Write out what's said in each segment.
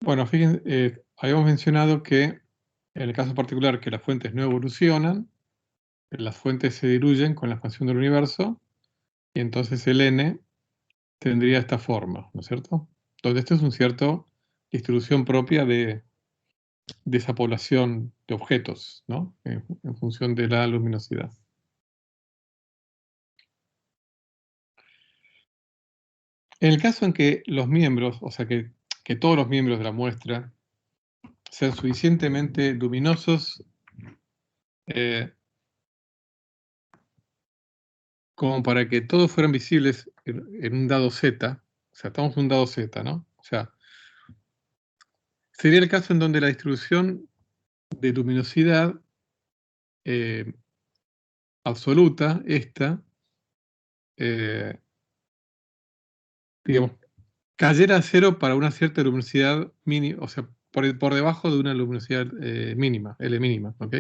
Bueno, fíjense, habíamos mencionado que en el caso particular que las fuentes no evolucionan, las fuentes se diluyen con la expansión del universo, y entonces el n tendría esta forma, ¿no es cierto? Donde esto es una cierta distribución propia de esa población de objetos, ¿no? En función de la luminosidad. En el caso en que los miembros, o sea, que todos los miembros de la muestra sean suficientemente luminosos como para que todos fueran visibles en un dado Z, o sea, estamos en un dado Z, ¿no? O sea, sería el caso en donde la distribución de luminosidad absoluta, eh, digamos, cayera a cero para una cierta luminosidad mínima, o sea, por debajo de una luminosidad mínima, L mínima, ¿ok?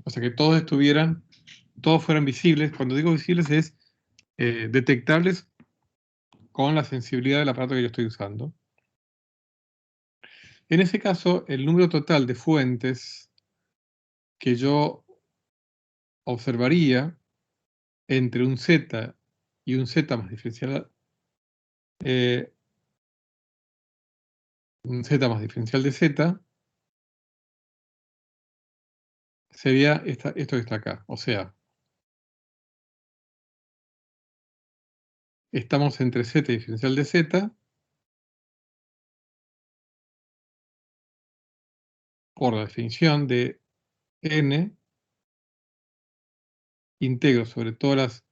O sea, que todos fueran visibles. Cuando digo visibles es detectables con la sensibilidad del aparato que yo estoy usando. En ese caso, el número total de fuentes que yo observaría entre un Z y un Z más diferencial, un Z más diferencial de Z, sería esto que está acá. O sea, estamos entre Z y diferencial de Z por la definición de n integro sobre todas las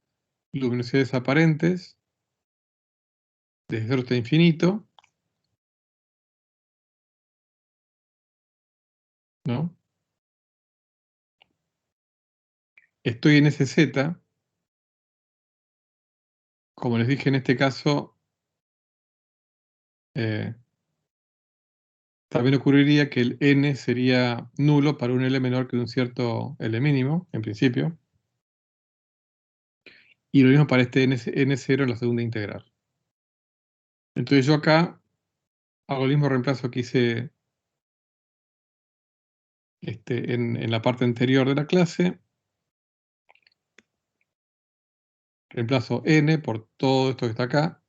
luminosidades aparentes desde 0 hasta infinito, ¿no? Estoy en ese Z, como les dije en este caso, también ocurriría que el n sería nulo para un L menor que un cierto L mínimo, en principio. Y lo mismo para este n0 en la segunda integral. Entonces yo acá hago el mismo reemplazo que hice en la parte anterior de la clase. Reemplazo n por todo esto que está acá.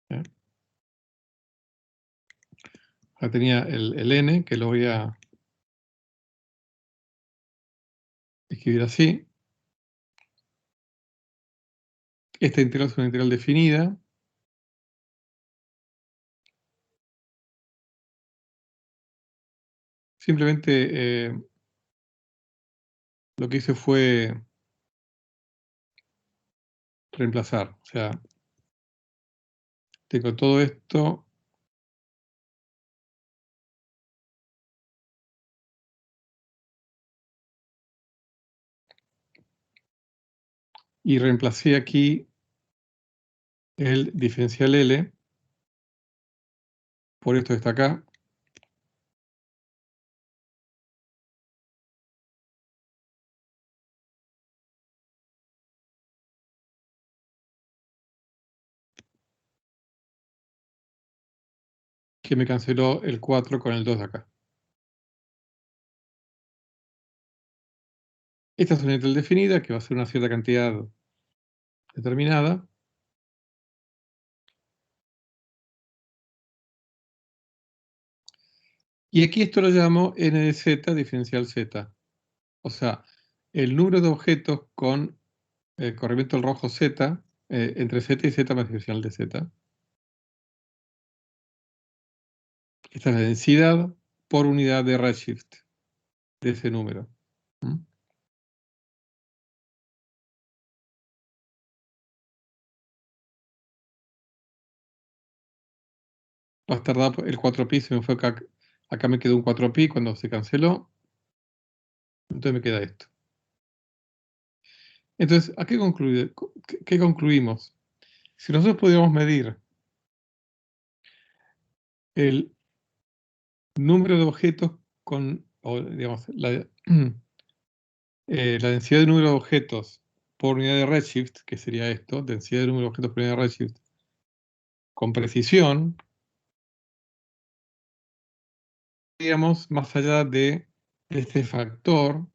¿Eh? Acá tenía el n, que lo voy a escribir así. Esta integral es una integral definida. Simplemente lo que hice fue reemplazar. O sea, tengo todo esto. Y reemplacé aquí el diferencial L por esto que está acá. Que me canceló el 4 con el 2 de acá. Esta es una integral definida que va a ser una cierta cantidad determinada. Y aquí esto lo llamo n de z diferencial z. O sea, el número de objetos con corrimiento al rojo z, entre z y z más diferencial de z. Esta es la densidad por unidad de redshift de ese número. ¿Mm? Va a tardar el 4pi, se me fue acá. Acá me quedó un 4pi cuando se canceló. Entonces me queda esto. Entonces, ¿a qué concluimos? Si nosotros pudiéramos medir el número de objetos con, o digamos, la densidad de número de objetos por unidad de redshift, que sería esto, densidad de número de objetos por unidad de redshift, con precisión, digamos, más allá de este factor,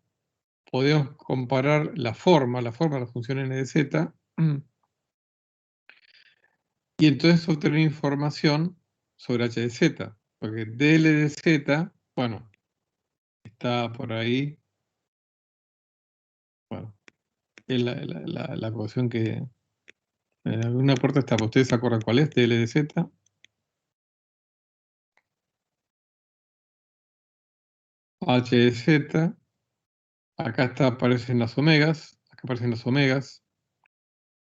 podemos comparar la forma de la función n de z, y entonces obtener información sobre h de z, porque dl de z, bueno, está por ahí, bueno, es la ecuación que en alguna parte está, ¿ustedes se acuerdan cuál es? dl de z. H de z, acá aparecen las omegas, acá aparecen las omegas.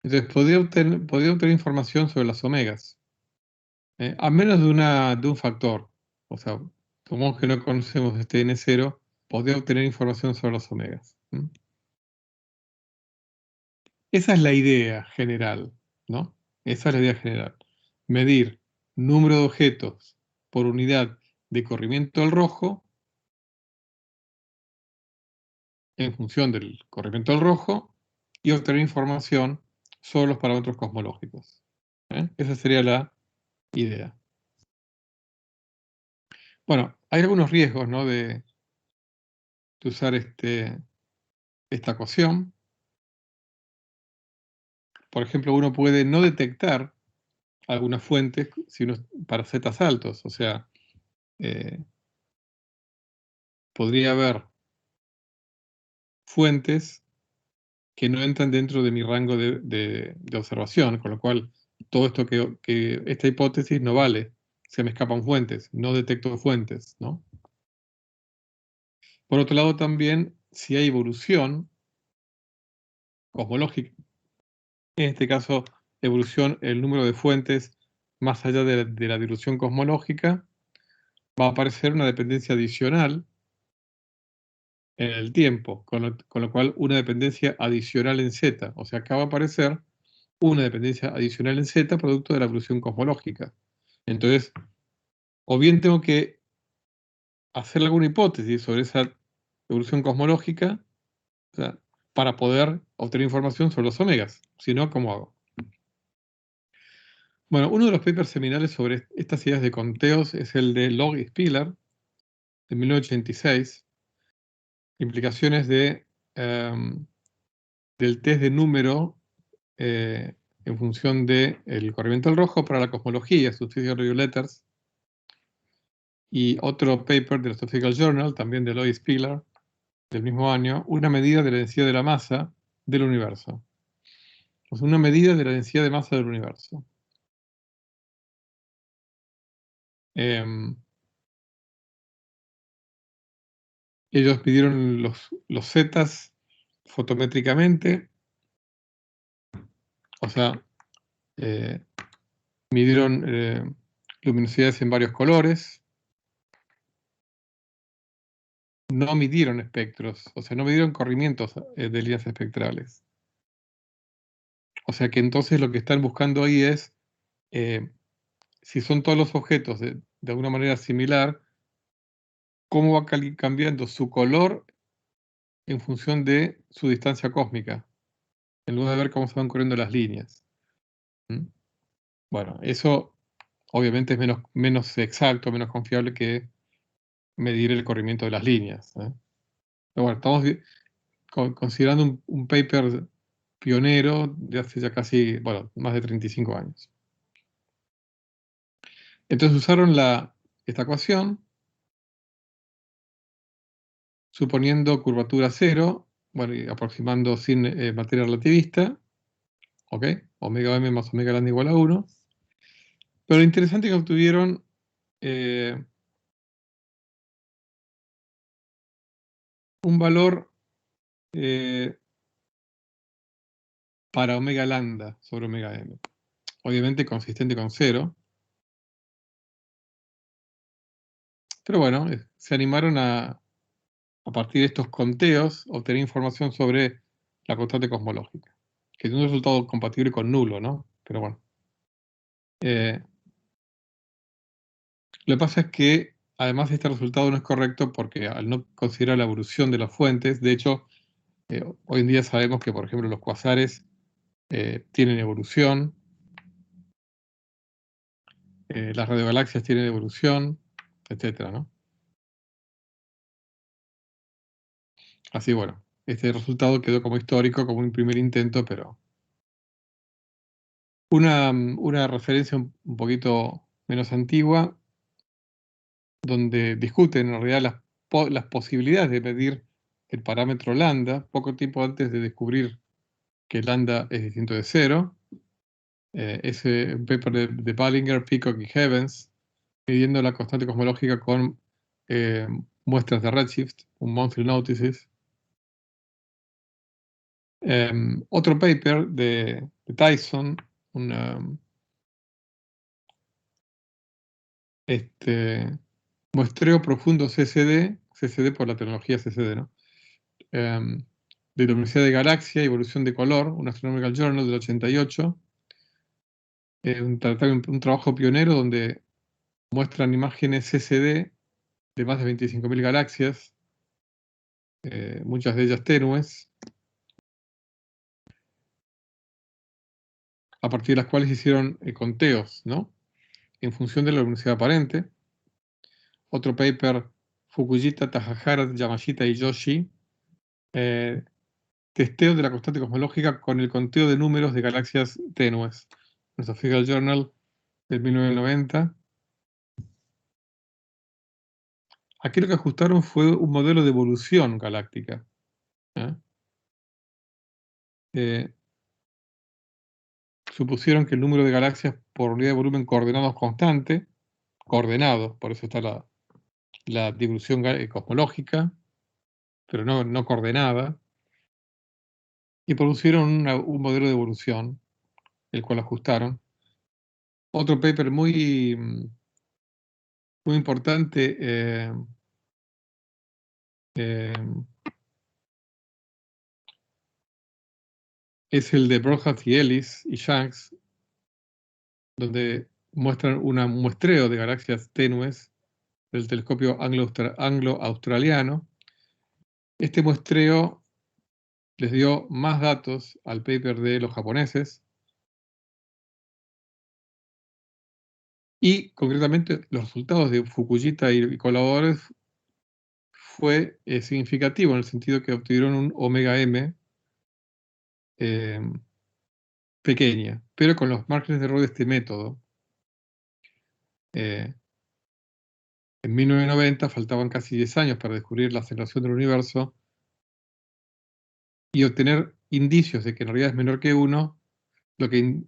Entonces podría obtener información sobre las omegas, a menos de un factor. O sea, como que no conocemos este n0, podría obtener información sobre las omegas. Esa es la idea general, ¿no? Esa es la idea general. Medir número de objetos por unidad de corrimiento al rojo en función del corrimiento al rojo y obtener información sobre los parámetros cosmológicos. Esa sería la idea. Bueno, hay algunos riesgos, ¿no?, de usar esta ecuación. Por ejemplo, uno puede no detectar algunas fuentes para zetas altos. O sea, podría haber fuentes que no entran dentro de mi rango de observación, con lo cual todo esto que esta hipótesis no vale. Se me escapan fuentes, no detecto fuentes, ¿no? Por otro lado, también, si hay evolución cosmológica, en este caso, evolución, el número de fuentes más allá de la dilución cosmológica, va a aparecer una dependencia adicional en el tiempo, con lo cual una dependencia adicional en Z. O sea, acá va a aparecer una dependencia adicional en Z producto de la evolución cosmológica. Entonces, o bien tengo que hacer alguna hipótesis sobre esa evolución cosmológica, o sea, para poder obtener información sobre los omegas. Si no, ¿cómo hago? Bueno, uno de los papers seminales sobre estas ideas de conteos es el de Log y Spiller, de 1986, implicaciones del test de número en función del corrimiento al rojo para la cosmología, Statistical Review Letters, y otro paper del Statistical Journal, también de Lloyd Spiller, del mismo año, una medida de la densidad de la masa del universo. O sea, una medida de la densidad de masa del universo. Ellos midieron los zetas fotométricamente, o sea, midieron luminosidades en varios colores, no midieron espectros, o sea, no midieron corrimientos de líneas espectrales. O sea que entonces lo que están buscando ahí es si son todos los objetos de alguna manera similar, cómo va cambiando su color en función de su distancia cósmica, en lugar de ver cómo se van corriendo las líneas. Bueno, eso obviamente es menos exacto, menos confiable que medir el corrimiento de las líneas. Pero bueno, estamos considerando un paper pionero de hace ya casi, bueno, más de 35 años. Entonces usaron esta ecuación, suponiendo curvatura cero, bueno, y aproximando sin materia relativista, ¿ok? Omega m más omega grande igual a 1. Pero lo interesante es que obtuvieron un valor para omega lambda sobre omega m. Obviamente consistente con 0. Pero bueno, se animaron a partir de estos conteos, obtener información sobre la constante cosmológica, que es un resultado compatible con nulo, ¿no? Pero bueno. Lo que pasa es que, además, este resultado no es correcto porque al no considerar la evolución de las fuentes, de hecho, hoy en día sabemos que, por ejemplo, los cuasares tienen evolución, las radiogalaxias tienen evolución, etcétera, ¿no? Así, bueno, este resultado quedó como histórico, como un primer intento, pero una referencia un poquito menos antigua, donde discuten en realidad las posibilidades de medir el parámetro lambda, poco tiempo antes de descubrir que lambda es distinto de cero. Es un paper de Ballinger, Peacock y Heavens, midiendo la constante cosmológica con muestras de redshift, un monthly notices. Otro paper de Tyson, muestreo profundo CCD por la tecnología CCD, ¿no? De la Universidad de Galaxia, Evolución de Color, un Astronomical Journal del 88. Un trabajo pionero donde muestran imágenes CCD de más de 25.000 galaxias, muchas de ellas tenues, a partir de las cuales hicieron conteos, ¿no? En función de la luminosidad aparente. Otro paper, Fukujita, Takahara, Yamashita y Yoshi, testeo de la constante cosmológica con el conteo de números de galaxias tenues. Astrophysical Journal del 1990. Aquí lo que ajustaron fue un modelo de evolución galáctica. ¿eh? Supusieron que el número de galaxias por unidad de volumen coordenado es constante, coordenado, por eso está la distribución cosmológica, pero no coordenada, y propusieron un modelo de evolución, el cual ajustaron. Otro paper muy importante es el de Broadhurst y Ellis y Shanks, donde muestran un muestreo de galaxias tenues del telescopio anglo-australiano. Este muestreo les dio más datos al paper de los japoneses y concretamente los resultados de Fukujita y colaboradores fue significativo en el sentido que obtuvieron un omega m pequeña, pero con los márgenes de error de este método. En 1990 faltaban casi 10 años para descubrir la aceleración del universo y obtener indicios de que en realidad es menor que 1, lo que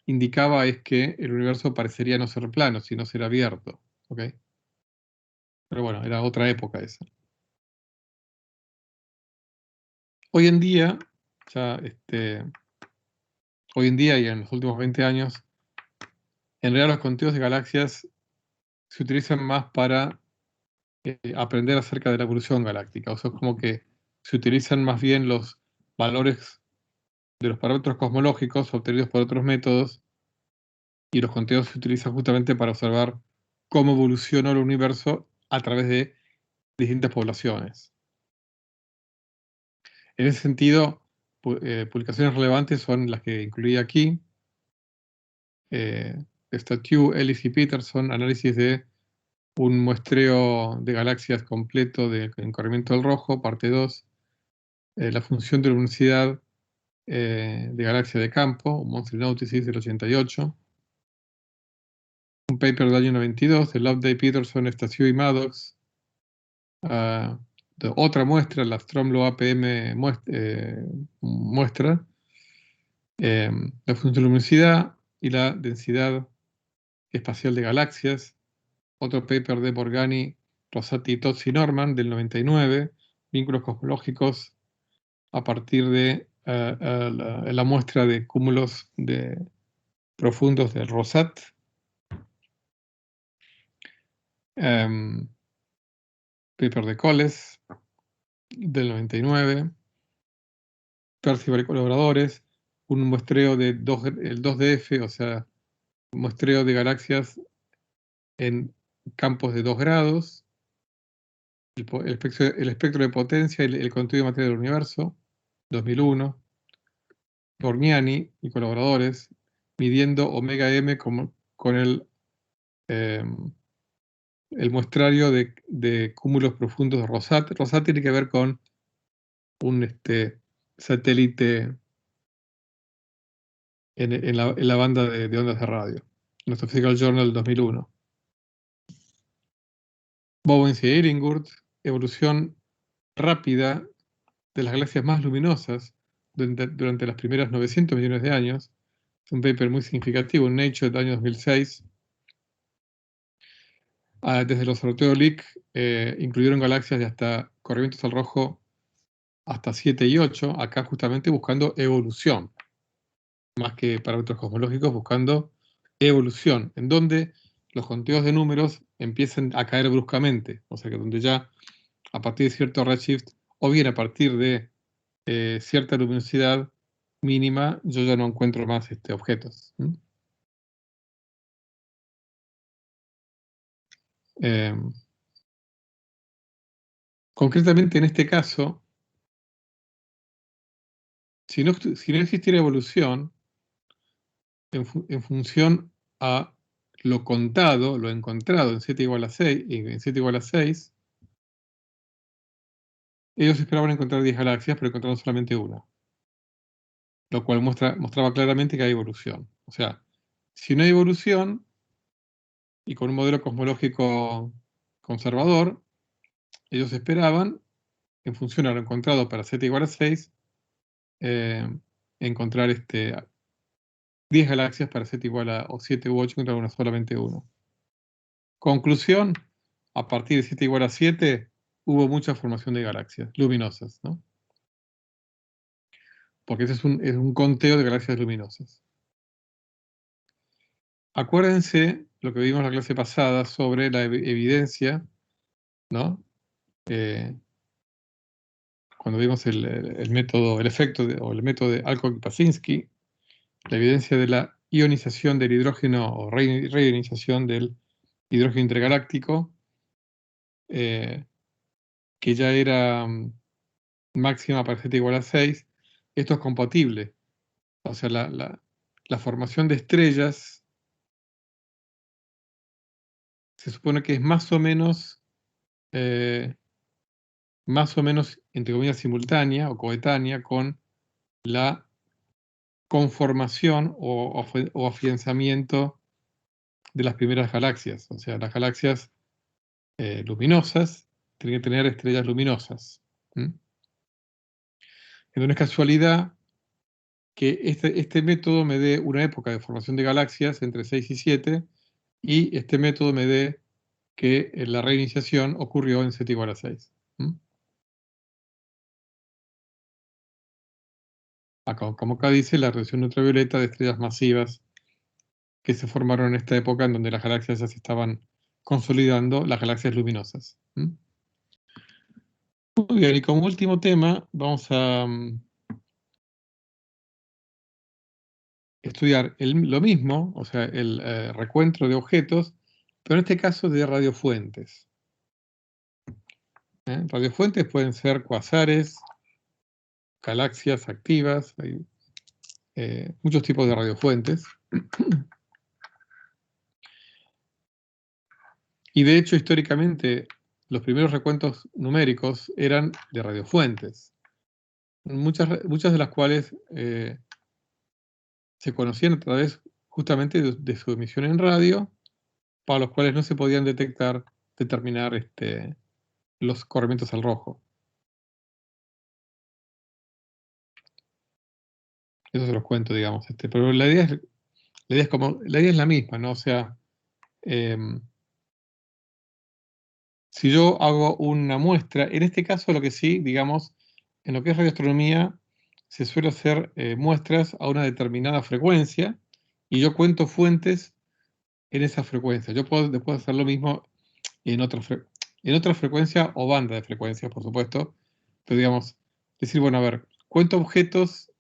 indicaba es que el universo parecería no ser plano, sino ser abierto. ¿Okay? Pero bueno, era otra época esa. Hoy en día, hoy en día y en los últimos 20 años, en realidad los conteos de galaxias se utilizan más para aprender acerca de la evolución galáctica. O sea, es como que se utilizan más bien los valores de los parámetros cosmológicos obtenidos por otros métodos y los conteos se utilizan justamente para observar cómo evoluciona el universo a través de distintas poblaciones. En ese sentido, publicaciones relevantes son las que incluí aquí. Statue, Ellis y Peterson, análisis de un muestreo de galaxias completo de encorrimiento del rojo, parte 2. La función de luminosidad de galaxia de campo, un monthly notices del 88. Un paper del año 92 de Loveday, Peterson, Statue y Maddox. Otra muestra, la Stromlo APM muestra. La función de luminosidad y la densidad espacial de galaxias. Otro paper de Borgani, Rosati, Tozzi y Norman del 99, vínculos cosmológicos a partir de la muestra de cúmulos profundos del Rosat. Paper de Coles del 99. Percival y colaboradores, un muestreo de el 2DF, o sea, un muestreo de galaxias en campos de 2 grados, el espectro de potencia y el contenido de materia del universo, 2001. Borgniani y colaboradores, midiendo omega m con el el muestrario de cúmulos profundos de Rosat. Rosat tiene que ver con un satélite en la banda de ondas de radio. Nuestro Physical Journal 2001. Bowens y Illingworth, evolución rápida de las galaxias más luminosas durante las primeras 900 millones de años. Es un paper muy significativo en Nature del año 2006. Desde el observatorio Lick incluyeron galaxias de hasta corrimientos al rojo hasta 7 y 8, acá justamente buscando evolución, más que parámetros cosmológicos, buscando evolución, en donde los conteos de números empiezan a caer bruscamente, o sea que donde ya a partir de cierto redshift, o bien a partir de cierta luminosidad mínima, yo ya no encuentro más objetos. Concretamente en este caso, si no existiera evolución, en función a lo contado, lo encontrado en 7 igual a 6, en 7 igual a 6, ellos esperaban encontrar 10 galaxias, pero encontraron solamente una. Lo cual mostraba claramente que hay evolución. O sea, si no hay evolución, y con un modelo cosmológico conservador, ellos esperaban, en función a lo encontrado para z igual a 6, encontrar 10 galaxias para z igual a o 7 u 8, encontraron solamente uno. Conclusión, a partir de z igual a 7, hubo mucha formación de galaxias luminosas, ¿no? Porque ese es un conteo de galaxias luminosas. Acuérdense lo que vimos en la clase pasada sobre la evidencia, ¿no? Cuando vimos el método, el efecto o el método de Alcock-Paczynski, la evidencia de la ionización del hidrógeno o reionización del hidrógeno intergaláctico, que ya era máxima para z igual a 6, esto es compatible. O sea, la formación de estrellas se supone que es más o menos, entre comillas, simultánea o coetánea con la conformación o afianzamiento de las primeras galaxias. O sea, las galaxias luminosas tienen que tener estrellas luminosas. Entonces no es casualidad que este método me dé una época de formación de galaxias entre 6 y 7, y este método me dé que la reiniciación ocurrió en z igual a 6. Como acá dice, la radiación ultravioleta de estrellas masivas que se formaron en esta época en donde las galaxias ya se estaban consolidando, las galaxias luminosas. Muy bien, y como último tema vamos a estudiar lo mismo, o sea, el recuento de objetos, pero en este caso de radiofuentes. Radiofuentes pueden ser cuasares, galaxias activas, hay muchos tipos de radiofuentes. Y de hecho, históricamente, los primeros recuentos numéricos eran de radiofuentes, muchas de las cuales se conocían a través justamente de su emisión en radio, para los cuales no se podían determinar los corrimientos al rojo. Eso se los cuento, digamos. Pero la idea es la misma, ¿no? O sea, si yo hago una muestra, en este caso lo que sí, digamos, en lo que es radioastronomía, se suele hacer muestras a una determinada frecuencia, y yo cuento fuentes en esa frecuencia. Yo puedo después hacer lo mismo en otra frecuencia o banda de frecuencias, por supuesto, pero digamos, decir, bueno, a ver, cuento objetos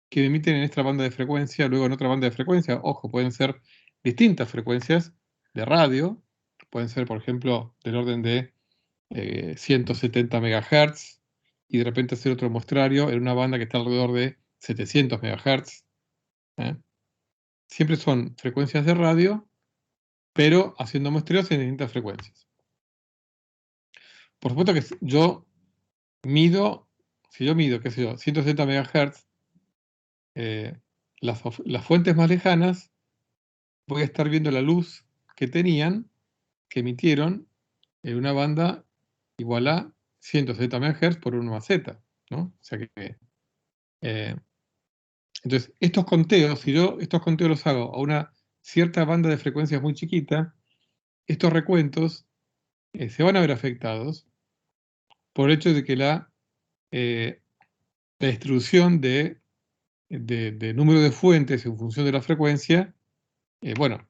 que emiten en esta banda de frecuencia, luego en otra banda de frecuencia. Ojo, pueden ser distintas frecuencias de radio, pueden ser, por ejemplo, del orden de 170 MHz, y de repente hacer otro muestrario en una banda que está alrededor de 700 MHz. Siempre son frecuencias de radio pero haciendo muestreos en distintas frecuencias. Por supuesto que si yo mido, qué sé yo, 160 MHz, las fuentes más lejanas, voy a estar viendo la luz que tenían, que emitieron en una banda igual a 160 MHz por 1 más z, ¿no? O sea que, entonces, estos conteos, si yo estos conteos los hago a una cierta banda de frecuencias muy chiquita, estos recuentos se van a ver afectados por el hecho de que la distribución de número de fuentes en función de la frecuencia, bueno,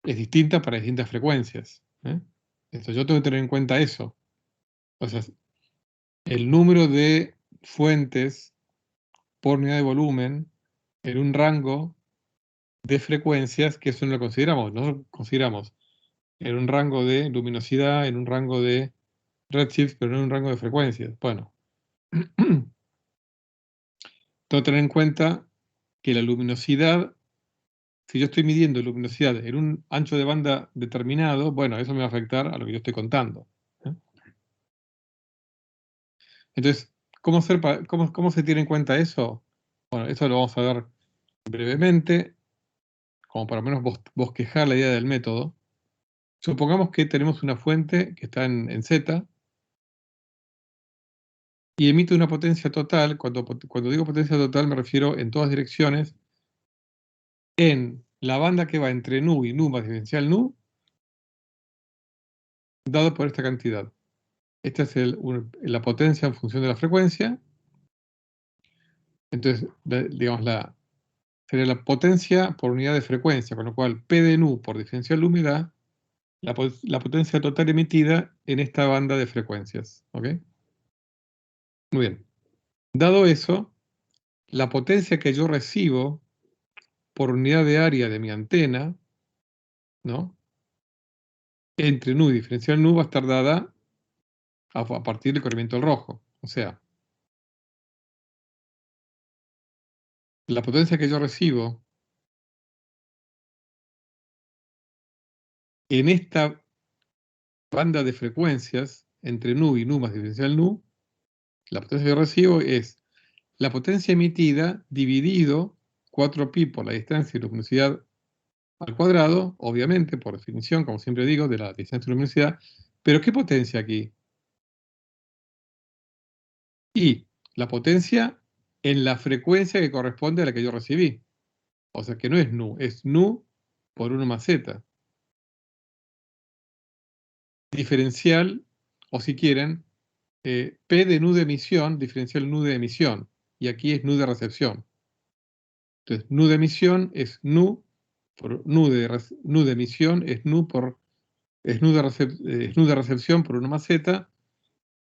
es distinta para distintas frecuencias. Entonces yo tengo que tener en cuenta eso. O sea, el número de fuentes por unidad de volumen en un rango de frecuencias, que eso no lo consideramos. No consideramos en un rango de luminosidad, en un rango de redshift, pero no en un rango de frecuencias. Bueno, tengo que tener en cuenta que la luminosidad, si yo estoy midiendo luminosidad en un ancho de banda determinado, bueno, eso me va a afectar a lo que yo estoy contando. Entonces, ¿cómo se tiene en cuenta eso? Bueno, eso lo vamos a ver brevemente, como para menos bosquejar la idea del método. Supongamos que tenemos una fuente que está en Z y emite una potencia total. Cuando digo potencia total me refiero en todas direcciones, en la banda que va entre nu y nu más diferencial nu, dado por esta cantidad. Esta es la potencia en función de la frecuencia. Entonces, digamos, sería la potencia por unidad de frecuencia, con lo cual P de nu por diferencial nu me da la potencia total emitida en esta banda de frecuencias. ¿Ok? Muy bien. Dado eso, la potencia que yo recibo por unidad de área de mi antena, ¿no? Entre nu y diferencial nu va a estar dada a partir del corrimiento del rojo. O sea, la potencia que yo recibo en esta banda de frecuencias entre nu y nu más diferencial nu, la potencia que yo recibo es la potencia emitida dividido 4pi por la distancia y luminosidad al cuadrado, obviamente, por definición, como siempre digo, de la distancia y luminosidad. Pero ¿qué potencia aquí? Y la potencia en la frecuencia que corresponde a la que yo recibí. O sea que no es nu, es nu por 1 más z. Diferencial, o si quieren, P de nu de emisión, diferencial nu de emisión. Y aquí es nu de recepción. Entonces, nu de emisión es nu por nu de emisión es nu de recepción por 1 más z.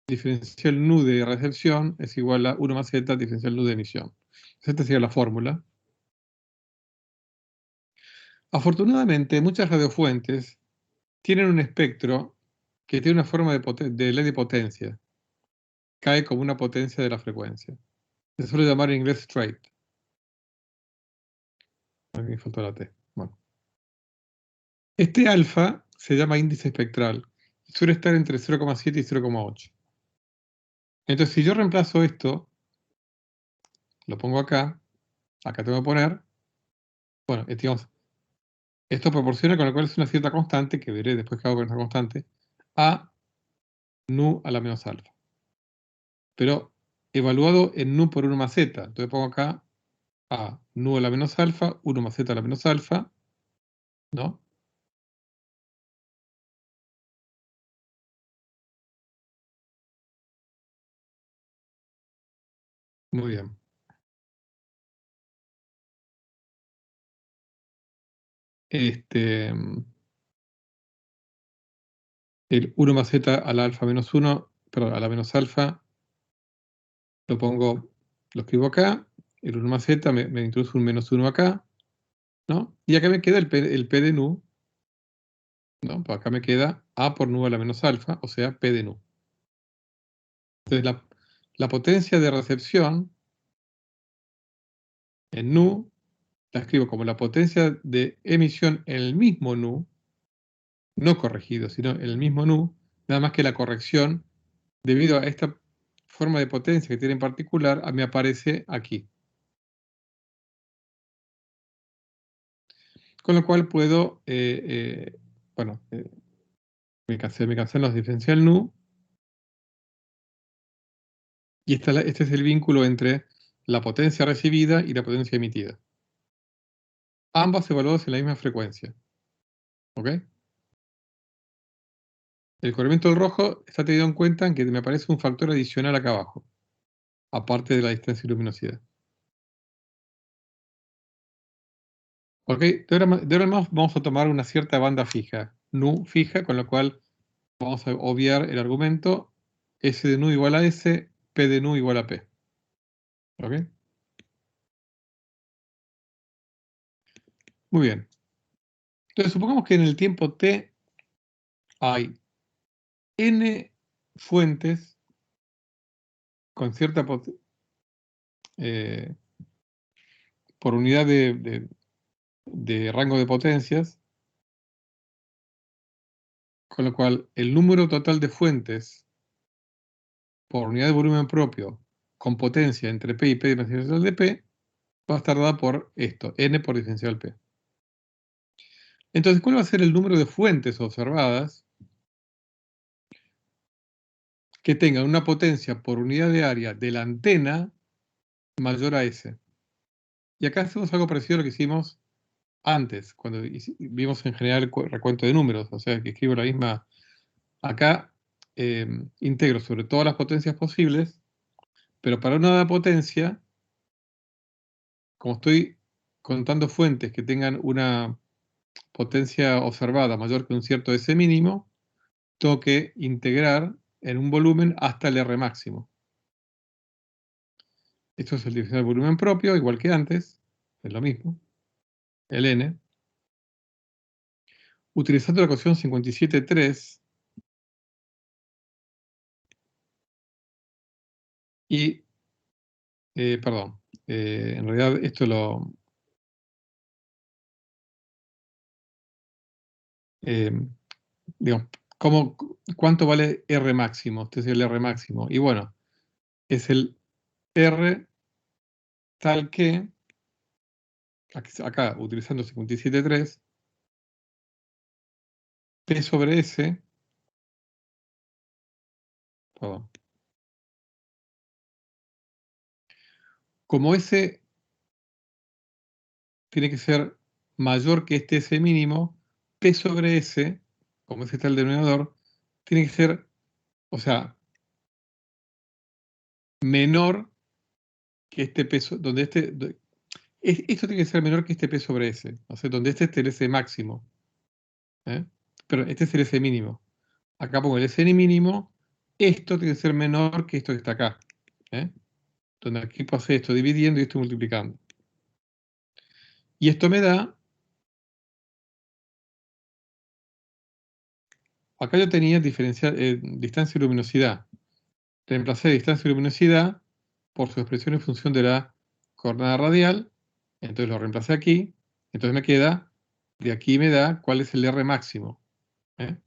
Diferencial nu de recepción es igual a 1 más z diferencial nu de emisión. Esta sería la fórmula. Afortunadamente, muchas radiofuentes tienen un espectro que tiene una forma de ley de potencia. Cae como una potencia de la frecuencia. Se suele llamar en inglés straight. Aquí me faltó la T. Bueno. Este alfa se llama índice espectral. Suele estar entre 0,7 y 0,8. Entonces, si yo reemplazo esto, lo pongo acá tengo que poner, bueno, digamos, esto proporciona con lo cual es una cierta constante, que veré después que hago con esa constante, a nu a la menos alfa. Pero evaluado en nu por 1 más z. Entonces pongo acá a nu a la menos alfa, 1 más z a la menos alfa, ¿no? Muy bien. El 1 más z a la alfa menos 1, perdón, a la menos alfa, lo escribo acá, el 1 más z me introduce un menos 1 acá, ¿no? Y acá me queda el P de nu, ¿no? Pues acá me queda A por nu a la menos alfa, o sea, P de nu. Entonces la potencia de recepción en nu la escribo como la potencia de emisión en el mismo nu, no corregido, sino el mismo nu, nada más que la corrección, debido a esta forma de potencia que tiene en particular, me aparece aquí. Con lo cual puedo, bueno, me cansé en los diferencial nu, y este es el vínculo entre la potencia recibida y la potencia emitida. Ambas evaluadas en la misma frecuencia. ¿Ok? El corrimiento del rojo está tenido en cuenta en que me aparece un factor adicional acá abajo, aparte de la distancia y luminosidad. ¿Ok? De ahora en más vamos a tomar una cierta banda fija, nu fija, con lo cual vamos a obviar el argumento S de nu igual a S, P de nu igual a P. ¿Ok? Muy bien. Entonces, supongamos que en el tiempo t hay n fuentes con cierta por unidad de rango de potencias, con lo cual el número total de fuentes por unidad de volumen propio con potencia entre P y P diferencial de P va a estar dada por esto, n por diferencial P. Entonces, ¿cuál va a ser el número de fuentes observadas que tengan una potencia por unidad de área de la antena mayor a S? Y acá hacemos algo parecido a lo que hicimos antes, cuando vimos en general el recuento de números, o sea, que escribo la misma. Acá integro sobre todas las potencias posibles, pero para una dada potencia, como estoy contando fuentes que tengan una potencia observada mayor que un cierto S mínimo, tengo que integrar en un volumen hasta el R máximo. Esto es el diferencial del volumen propio, igual que antes, es lo mismo, el N. Utilizando la ecuación 57.3 y, perdón, en realidad esto lo... digamos, ¿cuánto vale R máximo? Este es el R máximo. Y bueno, es el R tal que, acá utilizando 57.3, P sobre S, perdón, como S tiene que ser mayor que este S mínimo, P sobre S, como ese está el denominador, tiene que ser, o sea, menor que este peso, donde esto tiene que ser menor que este P sobre S, o sea, donde este es el S máximo, ¿eh? Pero este es el S mínimo. Acá pongo el S mínimo, esto tiene que ser menor que esto que está acá, ¿eh? Donde aquí pasé esto dividiendo y esto multiplicando. Y esto me da, acá yo tenía distancia y luminosidad. Reemplacé distancia y luminosidad por su expresión en función de la coordenada radial, entonces lo reemplacé aquí, entonces me queda, de aquí me da cuál es el R máximo. ¿Eh?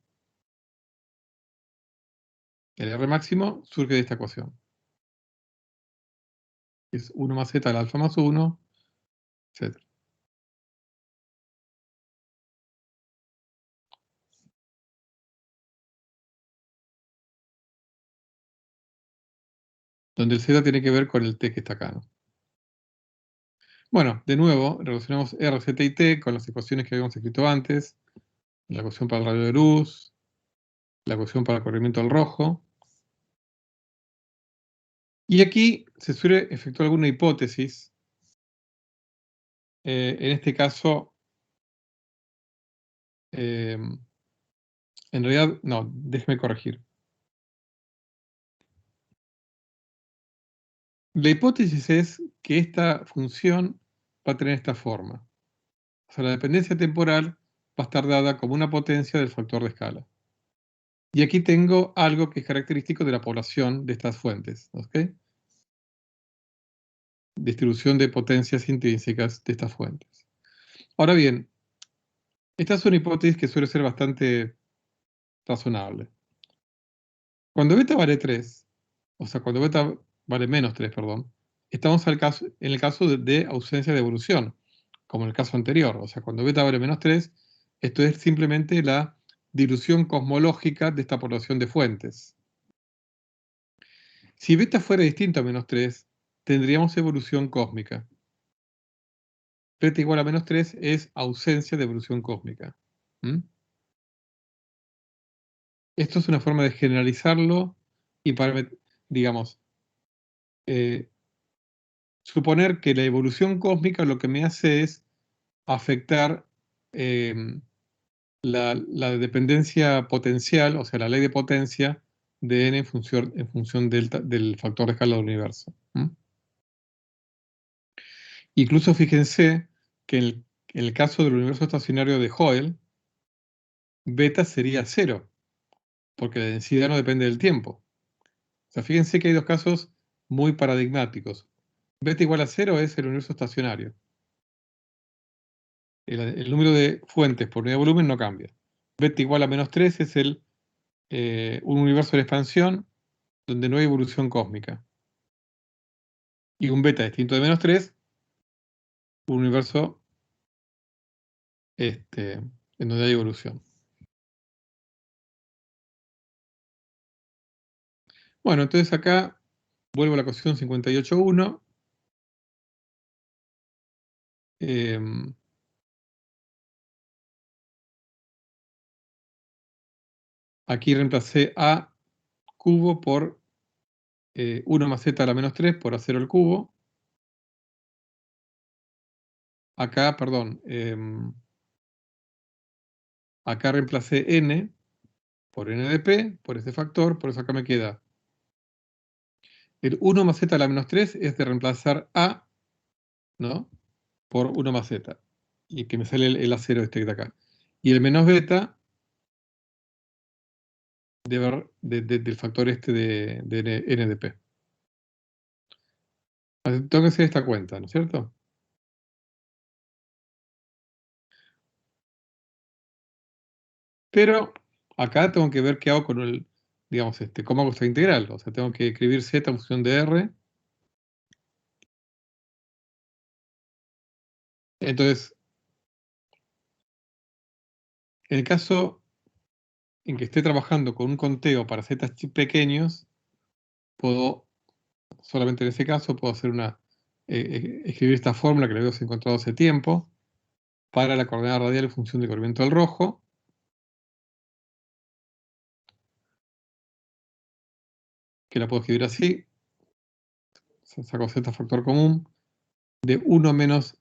El R máximo surge de esta ecuación. Es 1 más z al alfa más 1, etc. Donde el z tiene que ver con el t que está acá, ¿no? Bueno, de nuevo, relacionamos R, Z y T con las ecuaciones que habíamos escrito antes. La ecuación para el rayo de luz, la ecuación para el corrimiento al rojo. Y aquí se suele efectuar alguna hipótesis. En este caso, en realidad, no, déjeme corregir. La hipótesis es que esta función va a tener esta forma. O sea, la dependencia temporal va a estar dada como una potencia del factor de escala. Y aquí tengo algo que es característico de la población de estas fuentes. ¿Ok? Distribución de potencias intrínsecas de estas fuentes. Ahora bien, esta es una hipótesis que suele ser bastante razonable. Cuando beta vale 3, o sea, cuando beta vale menos 3, perdón, estamos en el caso de ausencia de evolución, como en el caso anterior. O sea, cuando beta vale menos 3, esto es simplemente la dilución cosmológica de esta población de fuentes. Si beta fuera distinto a menos 3, tendríamos evolución cósmica. Beta igual a menos 3 es ausencia de evolución cósmica. ¿Mm? Esto es una forma de generalizarlo y digamos, suponer que la evolución cósmica lo que me hace es afectar la dependencia potencial, o sea, la ley de potencia de n en función del factor de escala del universo. Incluso fíjense que en el caso del universo estacionario de Hoyle, beta sería 0, porque la densidad no depende del tiempo. O sea, fíjense que hay dos casos muy paradigmáticos. Beta igual a 0 es el universo estacionario. El número de fuentes por unidad de volumen no cambia. Beta igual a menos 3 es un universo de expansión donde no hay evolución cósmica. Y un beta distinto de menos 3, un universo en donde hay evolución. Bueno, entonces acá vuelvo a la ecuación 58.1. Aquí reemplacé a cubo por 1 más z a la menos 3 por a 0 al cubo. Acá, perdón, acá reemplacé n por n de p, por ese factor, por eso acá me queda el 1 más z a la menos 3 es de reemplazar a, ¿no?, por 1 más z, y que me sale el a0 este de acá. Y el menos beta del factor este de n de p. Tengo que hacer esta cuenta, ¿no es cierto? Pero acá tengo que ver qué hago con digamos, cómo hago esta integral. O sea, tengo que escribir z en función de r. Entonces, en el caso en que esté trabajando con un conteo para z pequeños, puedo, solamente en ese caso, puedo hacer escribir esta fórmula que la habíamos encontrado hace tiempo para la coordenada radial en función del corrimiento del rojo, que la puedo escribir así. Saco z factor común de 1 menos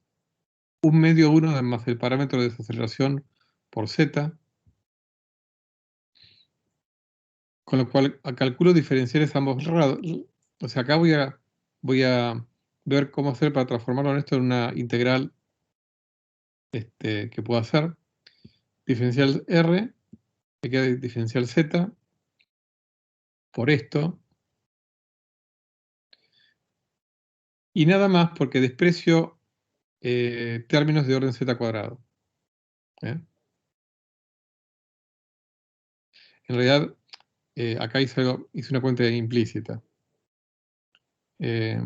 1 medio 1 más el parámetro de desaceleración por z, con lo cual calculo diferenciales a ambos lados. O sea, acá voy a ver cómo hacer para transformarlo en esto en una integral que puedo hacer. Diferencial r, me queda diferencial z por esto. Y nada más porque desprecio términos de orden z cuadrado. ¿Eh? En realidad, acá hice una cuenta implícita. Pues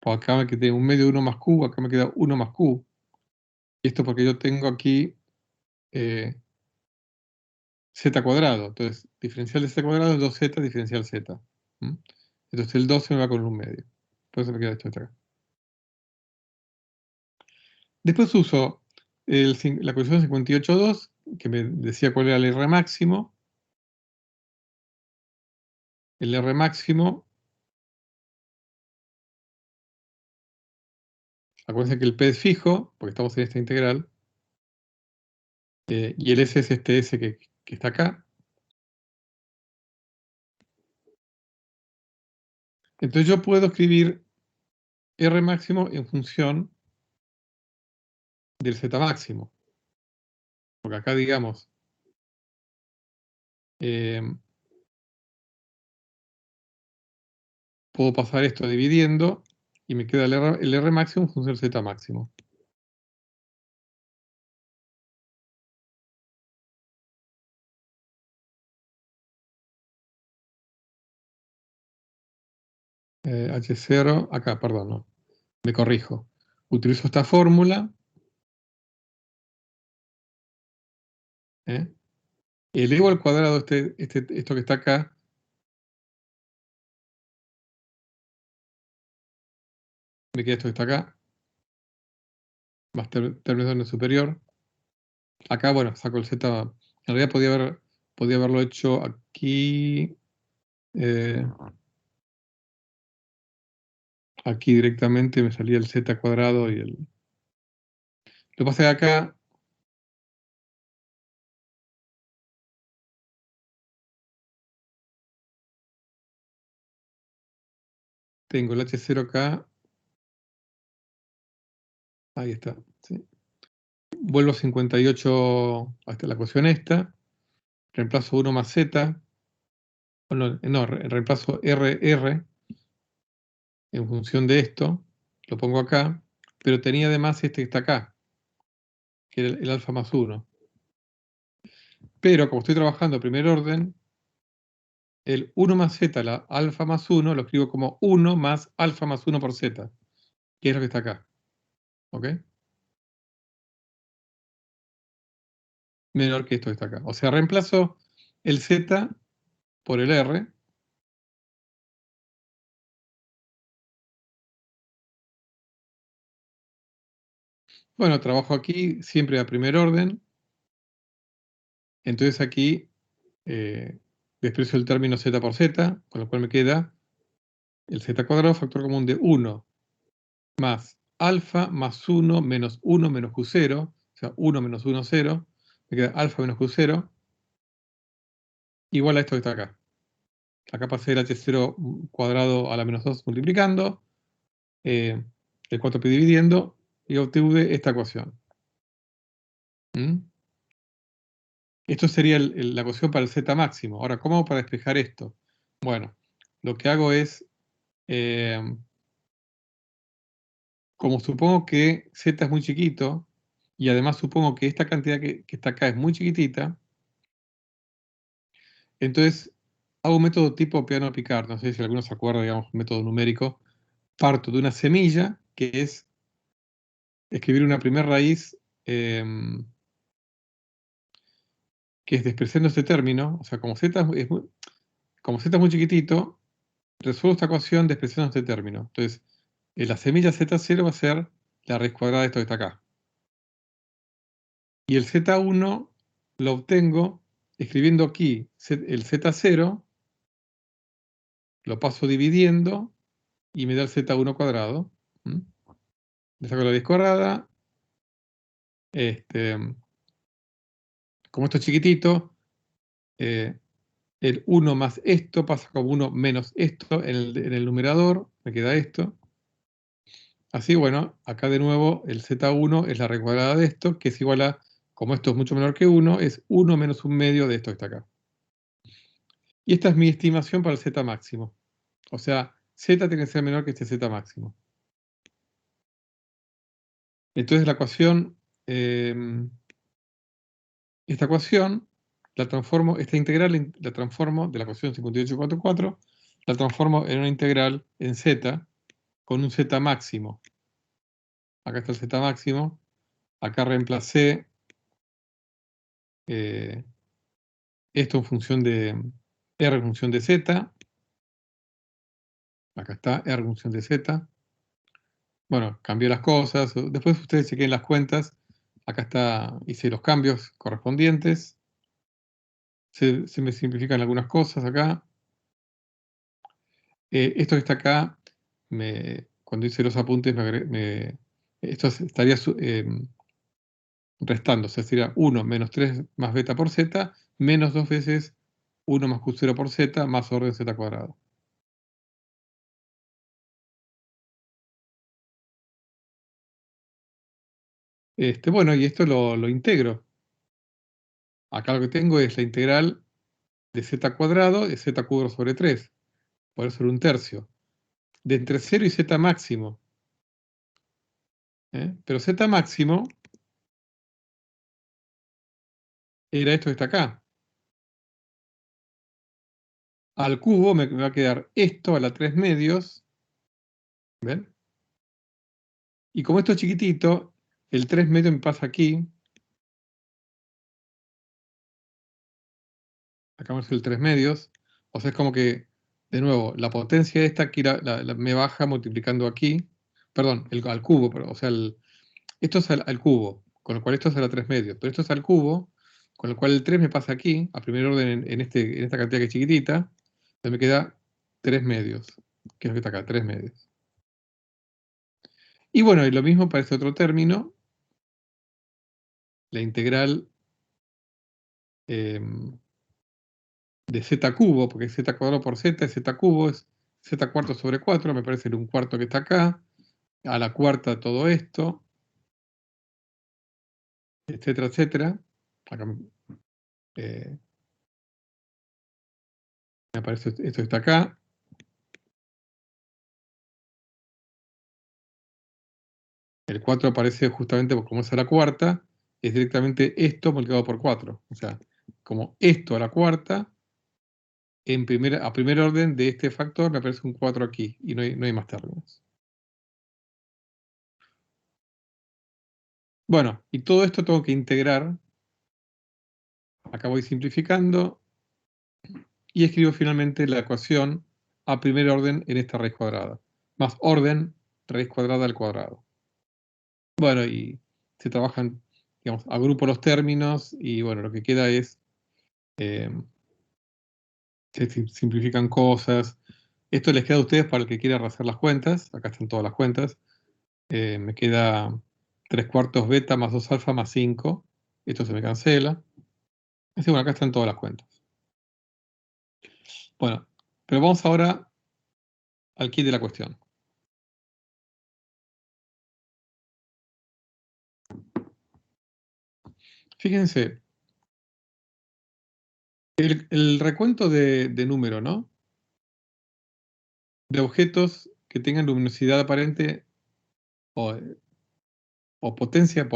acá me queda 1 medio 1 más q, acá me queda 1 más q. Esto porque yo tengo aquí z cuadrado. Entonces, diferencial de z cuadrado es 2z diferencial z. Entonces el 12 me va con 1 medio. Por eso me queda esto acá. Después uso la ecuación 58.2, que me decía cuál era el R máximo. El R máximo, acuérdense que el P es fijo, porque estamos en esta integral, y el S es este S que está acá. Entonces yo puedo escribir R máximo en función del Z máximo. Porque acá, digamos, puedo pasar esto dividiendo y me queda el R máximo en función del Z máximo. H0, acá, perdón, no, me corrijo. Utilizo esta fórmula, elevo al cuadrado esto que está acá, me queda esto que está acá, más términos en el superior. Acá, bueno, saco el z. En realidad podía haberlo hecho aquí, aquí directamente, me salía el z cuadrado y el... Lo que pasa es que acá tengo el H0 acá. Ahí está. ¿Sí? Vuelvo a 58 hasta la ecuación esta. Reemplazo 1 más z. No, reemplazo RR en función de esto. Lo pongo acá. Pero tenía además este que está acá, que era el alfa más 1. Pero como estoy trabajando en primer orden, el 1 más z, la alfa más 1, lo escribo como 1 más alfa más 1 por z, que es lo que está acá. ¿Ok? Menor que esto que está acá. O sea, reemplazo el z por el r. Bueno, trabajo aquí siempre a primer orden. Entonces aquí desprecio el término z por z, con lo cual me queda el z cuadrado, factor común de 1 más alfa más 1 menos q0, o sea, 1 menos 1, 0. Me queda alfa menos q0 igual a esto que está acá. Acá pasé el h0 cuadrado a la menos 2 multiplicando, el 4pi dividiendo, y obtuve esta ecuación. ¿Mm? Esto sería la ecuación para el z máximo. Ahora, ¿cómo hago para despejar esto? Bueno, lo que hago es, como supongo que z es muy chiquito, y además supongo que esta cantidad que está acá es muy chiquitita, entonces hago un método tipo piano-picard. No sé si alguno se acuerda, digamos, un método numérico. Parto de una semilla, que es escribir una primera raíz, que es despreciando este término. O sea, como como z es muy chiquitito, resuelvo esta ecuación despreciando este término. Entonces, la semilla z0 va a ser la raíz cuadrada de esto que está acá. Y el z1 lo obtengo escribiendo aquí el z0, lo paso dividiendo y me da el z1 cuadrado. ¿Mm? Le saco la raíz cuadrada. Como esto es chiquitito, el 1 más esto pasa como 1 menos esto en el numerador, me queda esto. Así, bueno, acá de nuevo el z1 es la raíz cuadrada de esto, que es igual a, como esto es mucho menor que 1, es 1 menos 1 medio de esto que está acá. Y esta es mi estimación para el z máximo. O sea, z tiene que ser menor que este z máximo. Entonces la ecuación, esta ecuación la transformo, esta integral la transformo de la ecuación 58,44, la transformo en una integral en z con un z máximo. Acá está el z máximo. Acá reemplacé esto en función de r en función de z. Acá está r en función de z. Bueno, cambié las cosas. Después ustedes chequen las cuentas. Acá está, hice los cambios correspondientes. Se me simplifican algunas cosas acá. Esto que está acá, cuando hice los apuntes, esto estaría restando. O sea, sería 1 menos 3 más beta por z, menos 2 veces 1 más q0 por z, más orden z cuadrado. Bueno, y esto lo integro. Acá lo que tengo es la integral de z cuadrado de z cubo sobre 3. Por eso era un tercio. De entre 0 y z máximo. Pero z máximo era esto que está acá. Al cubo me va a quedar esto a la 3 medios ¿Ven? Y como esto es chiquitito, el 3 medio me pasa aquí. Acá vamos el 3 medios. O sea, es como que, de nuevo, la potencia esta aquí me baja multiplicando aquí. Perdón, al cubo. O sea, esto es al cubo, con lo cual esto será 3 medios. Pero esto es al cubo, con lo cual el 3 me pasa aquí, a primer orden en esta cantidad que es chiquitita. Entonces me queda 3 medios, que es lo que está acá, 3 medios. Y bueno, y lo mismo para este otro término. La integral de z cubo, porque es z cuadrado por z, es z cubo, es z cuarto sobre 4, me parece el 1/4 que está acá, a la cuarta todo esto, etcétera, etcétera. Acá me aparece esto que está acá. El 4 aparece justamente como es a la cuarta, es directamente esto multiplicado por 4. O sea, como esto a la cuarta, a primer orden de este factor me aparece un 4 aquí, y no hay más términos. Bueno, y todo esto tengo que integrar. Acá voy simplificando y escribo finalmente la ecuación a primer orden en esta raíz cuadrada, más orden raíz cuadrada al cuadrado. Bueno, y se trabajan, digamos, agrupo los términos y bueno, lo que queda es, se simplifican cosas. Esto les queda a ustedes para el que quiera hacer las cuentas. Acá están todas las cuentas. Me queda 3/4 beta más 2 alfa más 5. Esto se me cancela. Así bueno, acá están todas las cuentas. Bueno, pero vamos ahora al kit de la cuestión. Fíjense, el recuento de número, ¿no? De objetos que tengan luminosidad aparente o, potencia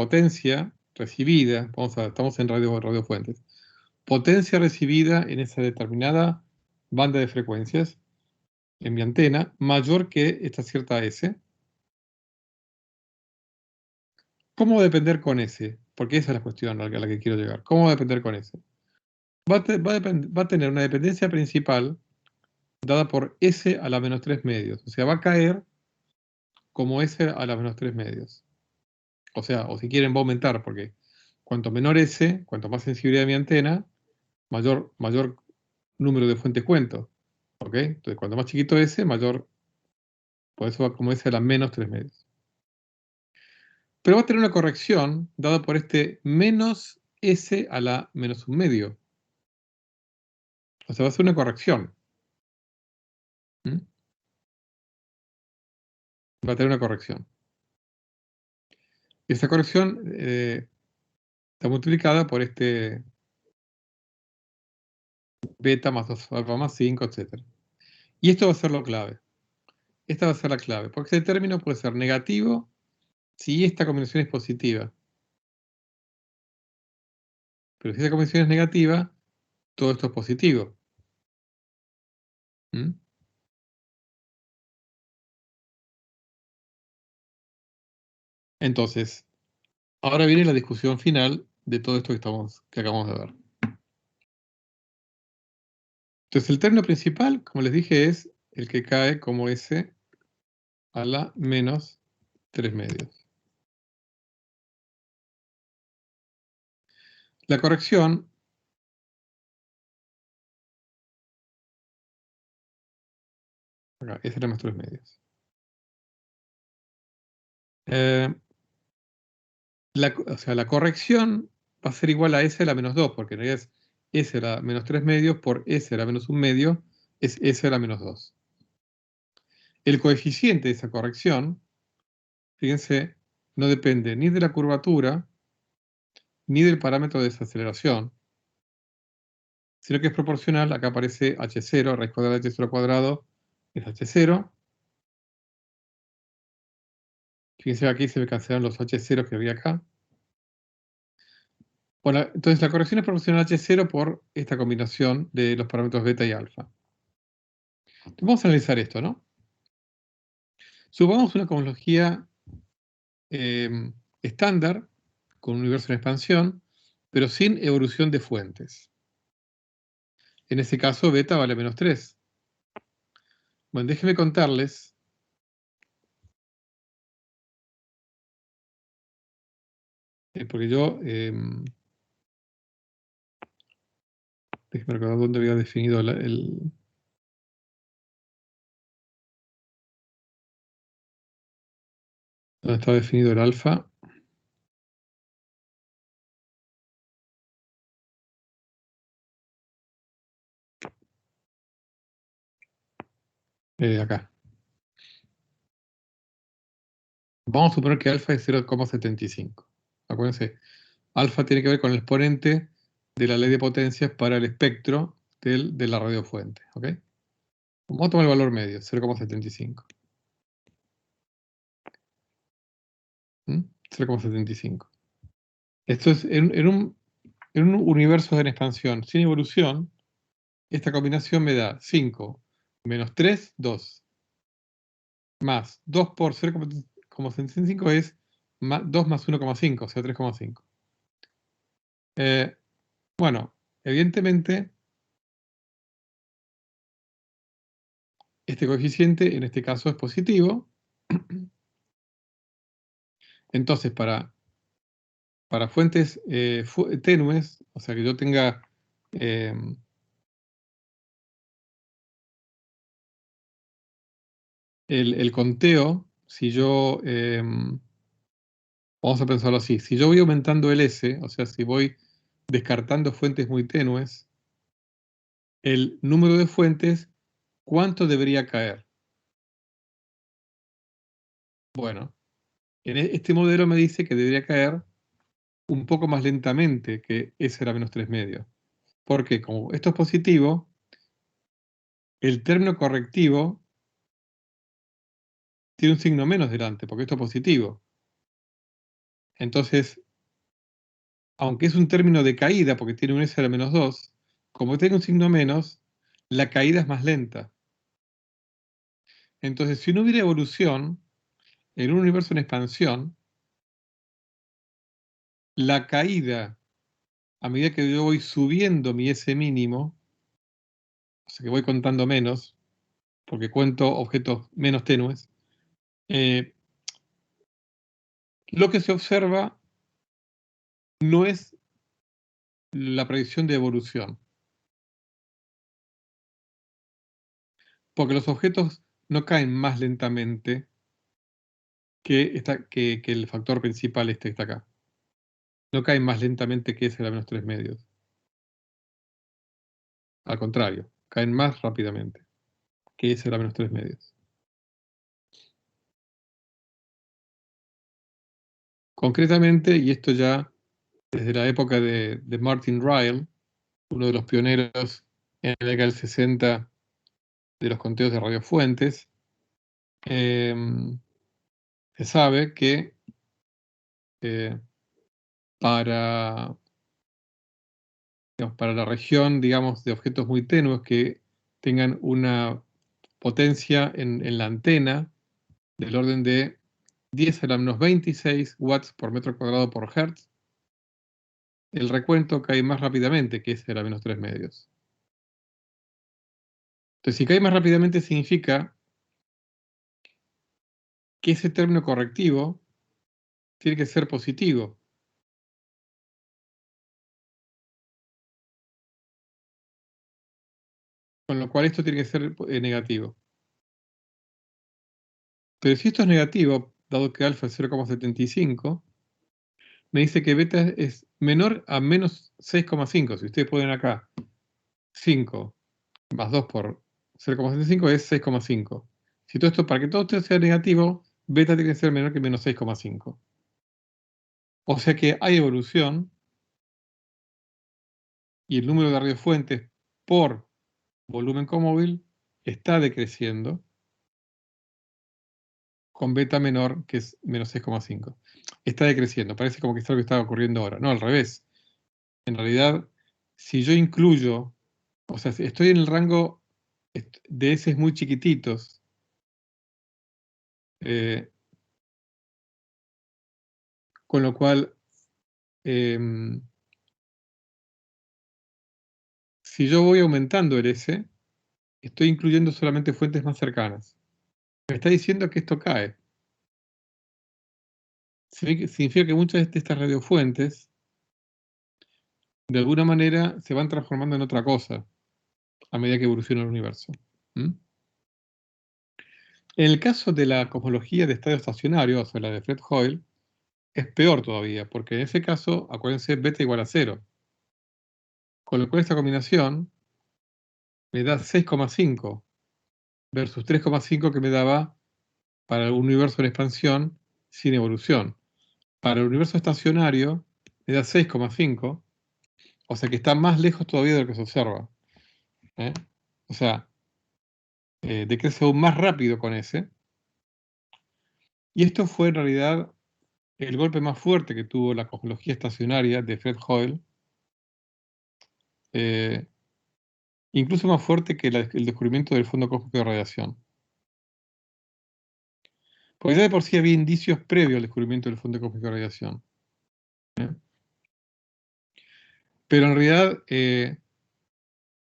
recibida, estamos en radiofuentes, potencia recibida en esa determinada banda de frecuencias en mi antena mayor que esta cierta S. ¿Cómo va a depender con S? Porque esa es la cuestión a la que quiero llegar. ¿Cómo va a depender con S? Va a tener una dependencia principal dada por S a la menos 3 medios. O sea, va a caer como S a la menos 3 medios. O sea, o si quieren va a aumentar, porque cuanto menor S, cuanto más sensibilidad de mi antena, mayor número de fuentes cuento. ¿Ok? Entonces, cuanto más chiquito S, mayor, por eso va como S a la menos 3 medios. Pero va a tener una corrección dada por este menos S a la menos 1 medio. O sea, va a ser una corrección. ¿Mm? Va a tener una corrección. Y esa corrección está multiplicada por este beta más 2 alfa más 5, etc. Y esto va a ser lo clave. Esta va a ser la clave, porque este término puede ser negativo si esta combinación es positiva. Pero si esta combinación es negativa, todo esto es positivo. ¿Mm? Entonces, ahora viene la discusión final de todo esto que acabamos de ver. Entonces, el término principal, como les dije, es el que cae como S a la menos 3 medios. La corrección acá, S a la menos 3 medios. O sea, la corrección va a ser igual a S a la menos 2, porque en realidad es S a la menos 3 medios por S a la menos 1 medio, es S a la menos 2. El coeficiente de esa corrección, fíjense, no depende ni de la curvatura, ni del parámetro de desaceleración, sino que es proporcional. Acá aparece H0, raíz cuadrada de H0 cuadrado, es H0. Fíjense, aquí se me cancelaron los H0 que había acá. Bueno, entonces la corrección es proporcional a H0 por esta combinación de los parámetros beta y alfa. Vamos a analizar esto, ¿no? Supongamos una cosmología estándar, con un universo en expansión, pero sin evolución de fuentes. En ese caso, beta vale -3. Bueno, déjenme contarles porque yo, déjenme recordar dónde había definido dónde estaba definido el alfa. Acá. Vamos a suponer que alfa es 0,75. Acuérdense, alfa tiene que ver con el exponente de la ley de potencias para el espectro de la radiofuente. ¿Ok? Vamos a tomar el valor medio, 0,75. 0,75. Esto es en un universo en expansión sin evolución. Esta combinación me da 5 menos 3, 2. Más 2 por 0,75 es 2 más 1,5, o sea, 3,5. Bueno, evidentemente, este coeficiente en este caso es positivo. Entonces, para fuentes tenues, o sea, que yo tenga el conteo, si yo, vamos a pensarlo así, si yo voy aumentando el S, o sea, si voy descartando fuentes muy tenues, el número de fuentes, ¿cuánto debería caer? Bueno, este modelo me dice que debería caer un poco más lentamente que S era -3 medio. Porque como esto es positivo, el término correctivo tiene un signo menos delante, porque esto es positivo. Entonces, aunque es un término de caída, porque tiene un S a la -2, como tiene un signo menos, la caída es más lenta. Entonces, si no hubiera evolución, en un universo en expansión, la caída, a medida que yo voy subiendo mi S mínimo, o sea que voy contando menos, porque cuento objetos menos tenues, lo que se observa no es la predicción de evolución, porque los objetos no caen más lentamente que el factor principal que está acá. No caen más lentamente que ese a la -3 medios. Al contrario, caen más rápidamente que ese a la -3 medios. Concretamente, y esto ya desde la época de Martin Ryle, uno de los pioneros en la década del 60 de los conteos de radiofuentes, se sabe que para la región, digamos, de objetos muy tenues que tengan una potencia en la antena del orden de 10 a la -26 watts por metro cuadrado por hertz, el recuento cae más rápidamente que ese de la -3 medios. Entonces, si cae más rápidamente significa que ese término correctivo tiene que ser positivo. Con lo cual esto tiene que ser negativo. Pero si esto es negativo, dado que alfa es 0,75, me dice que beta es menor a -6,5. Si ustedes ponen acá 5 más 2 por 0,75 es 6,5. Si todo esto, para que todo esto sea negativo, beta tiene que ser menor que -6,5. O sea que hay evolución y el número de radiofuentes por volumen comóvil está decreciendo con beta menor, que es -6,5. Está decreciendo, parece como que es algo que está ocurriendo ahora. No, al revés. En realidad, si yo incluyo, o sea, si estoy en el rango de S muy chiquititos, Con lo cual, si yo voy aumentando el S, estoy incluyendo solamente fuentes más cercanas. Me está diciendo que esto cae. Significa que muchas de estas radiofuentes, de alguna manera, se van transformando en otra cosa a medida que evoluciona el universo. ¿Mm? En el caso de la cosmología de estadio estacionario, o sea, la de Fred Hoyle, es peor todavía, porque en ese caso, acuérdense, beta igual a 0. Con lo cual esta combinación me da 6,5 versus 3,5 que me daba para el universo en expansión sin evolución. Para el universo estacionario me da 6,5, o sea que está más lejos todavía de lo que se observa. ¿Eh? O sea, decrece aún más rápido con ese. Y esto fue en realidad el golpe más fuerte que tuvo la cosmología estacionaria de Fred Hoyle, incluso más fuerte que el descubrimiento del fondo cósmico de radiación. Porque ya de por sí había indicios previos al descubrimiento del fondo cósmico de radiación. ¿Eh? Pero en realidad,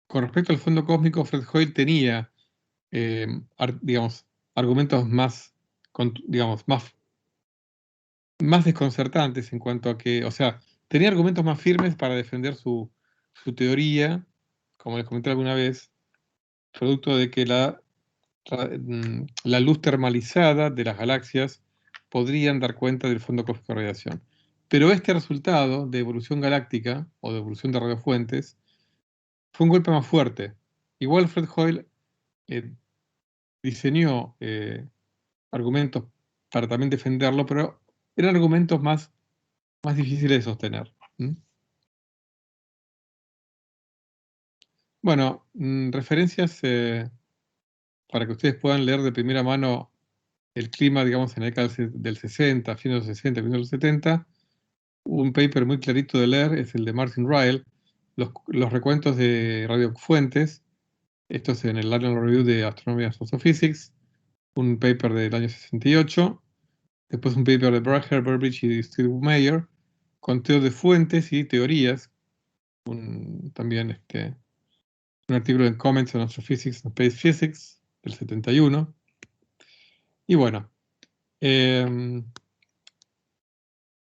con respecto al fondo cósmico, Fred Hoyle tenía, digamos, argumentos más, digamos, más desconcertantes en cuanto a que, o sea, tenía argumentos más firmes para defender su teoría, como les comenté alguna vez, producto de que la luz termalizada de las galaxias podrían dar cuenta del fondo cósmico de radiación. Pero este resultado de evolución galáctica o de evolución de radiofuentes fue un golpe más fuerte. Igual Fred Hoyle diseñó argumentos para también defenderlo, pero eran argumentos más difíciles de sostener. ¿Mm? Bueno, referencias para que ustedes puedan leer de primera mano el clima, digamos, en la década del 60, fines de los 60, fines de los 70. Un paper muy clarito de leer es el de Martin Ryle, los recuentos de radiofuentes. Esto es en el Annual Review de Astronomy and Astrophysics, un paper del año 68. Después un paper de Bracher, Burbidge y Steve Meyer, conteo de fuentes y teorías. También un artículo en Comments on Astrophysics and Space Physics del 71. Y bueno,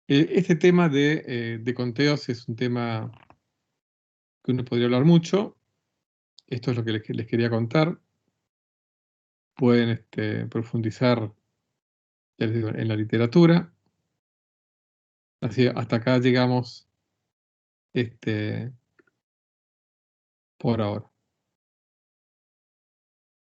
este tema de conteos es un tema que uno podría hablar mucho. Esto es lo que les quería contar. Pueden profundizar, ya les digo, en la literatura. Así, hasta acá llegamos por ahora.